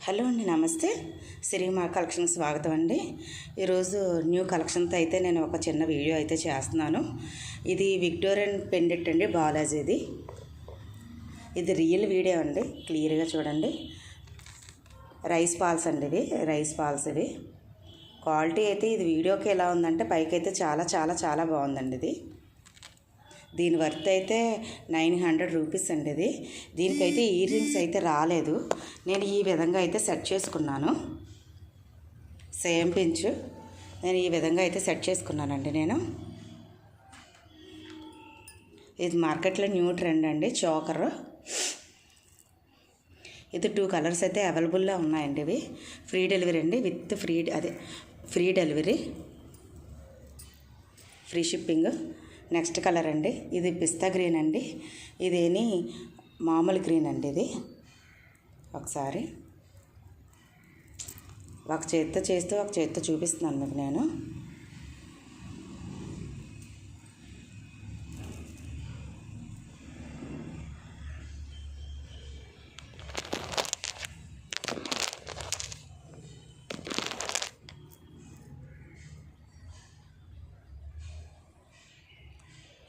Hello అండి, నమస్తే. సిరిమా collection స్వాగతం అండి. ఈరోజు న్యూ కలెక్షన్తో అయితే నేను ఒక చిన్న వీడియో అయితే చేస్తున్నాను. ఇది విక్టోరియన్ పెండెంట్ అండి, బాలాజీది. ఇది రియల్ వీడియో అండి, క్లియర్గా చూడండి. రైస్ పాల్స్ అండి, ఇవి రైస్ పాల్స్. ఇవి క్వాలిటీ అయితే ఇది వీడియోకి ఎలా ఉందంటే పైకి అయితే చాలా చాలా చాలా బాగుందండి. ఇది దీని వర్త్ అయితే 900 రూపీస్ అండి. ఇది దీనికైతే ఇయర్ రింగ్స్ అయితే రాలేదు. నేను ఈ విధంగా అయితే సెట్ చేసుకున్నాను. సేమ్ పించ్ నేను ఈ విధంగా అయితే సెట్ చేసుకున్నానండి. నేను ఇది మార్కెట్లో న్యూ ట్రెండ్ అండి, చోకర్. ఇది 2 కలర్స్ అయితే అవైలబుల్లో ఉన్నాయండి. ఇవి ఫ్రీ డెలివరీ అండి, with free delivery, free shipping. Next colour అండి, ఇది పిస్తా గ్రీన్ అండి. ఇదేని మామూలు గ్రీన్ అండి. ఇది ఒకసారి ఒక చేత్తో చేస్తూ ఒక చేత్తో చూపిస్తున్నాను మీకు నేను.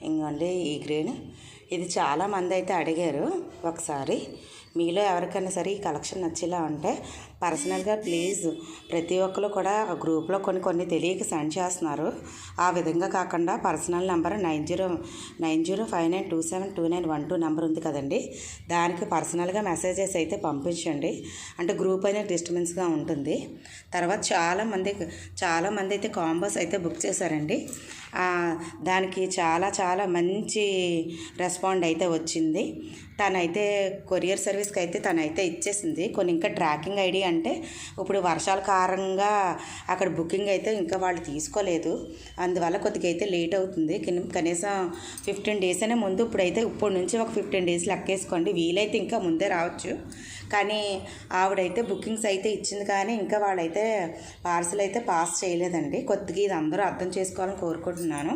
ఇంకోండి ఈ గ్రీన్. ఇది చాలామంది అయితే అడిగారు. ఒకసారి మీలో ఎవరికైనా సరే ఈ కలెక్షన్ నచ్చేలా ఉంటే పర్సనల్గా ప్లీజ్ ప్రతి ఒక్కరు కూడా గ్రూప్లో కొన్ని తెలియక సెండ్ చేస్తున్నారు. ఆ విధంగా కాకుండా పర్సనల్ నెంబర్ 9059272912 నెంబర్ ఉంది కదండి, దానికి పర్సనల్గా మెసేజెస్ అయితే పంపించండి. అంటే గ్రూప్ అనేది డిస్టర్బెన్స్గా ఉంటుంది. తర్వాత చాలామంది అయితే కాంబోస్ అయితే బుక్ చేశారండి. దానికి చాలా చాలా మంచి రెస్పాండ్ అయితే వచ్చింది. తనైతే కొరియర్ సర్వీస్కి అయితే తనైతే ఇచ్చేసింది. కొన్ని ఇంకా ట్రాకింగ్ ఐడి అంటే ఇప్పుడు వర్షాల కారణంగా అక్కడ బుకింగ్ అయితే ఇంకా వాళ్ళు తీసుకోలేదు. అందువల్ల కొద్దిగా అయితే లేట్ అవుతుంది. కనీసం 15 డేస్ అనే ముందు ఇప్పటి నుంచి ఒక 15 డేస్ లెక్కేసుకోండి. వీలైతే ఇంకా ముందే రావచ్చు. కానీ ఆవిడైతే బుకింగ్స్ అయితే ఇచ్చింది, కానీ ఇంకా వాళ్ళైతే పార్సల్ అయితే పాస్ చేయలేదండి. కొద్దిగా ఇది అందరూ అర్థం చేసుకోవాలని కోరుకుంటున్నాను.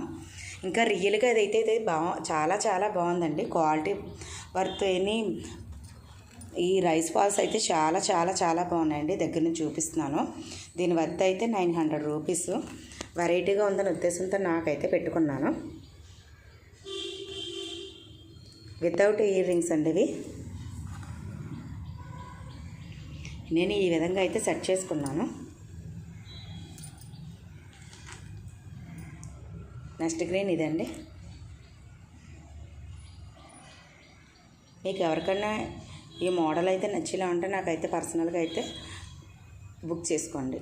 ఇంకా రియల్గా ఇదైతే చాలా చాలా బాగుందండి. క్వాలిటీ వర్త్ ఈ రైస్ పాల్స్ అయితే చాలా చాలా చాలా బాగున్నాయండి. దగ్గర నుంచి చూపిస్తున్నాను. దీని వర్త్ అయితే 900 రూపీస్. వెరైటీగా ఉందనే ఉద్దేశంతో నాకైతే పెట్టుకున్నాను. వితౌట్ ఇయర్ రింగ్స్ అండి ఇవి. నేను ఈ విధంగా అయితే సెట్ చేసుకున్నాను. నెక్స్ట్ గ్రీన్ ఇదండి. మీకు ఎవరికైనా ఈ మోడల్ అయితే నచ్చేలా ఉంటే నాకైతే పర్సనల్గా అయితే బుక్ చేసుకోండి.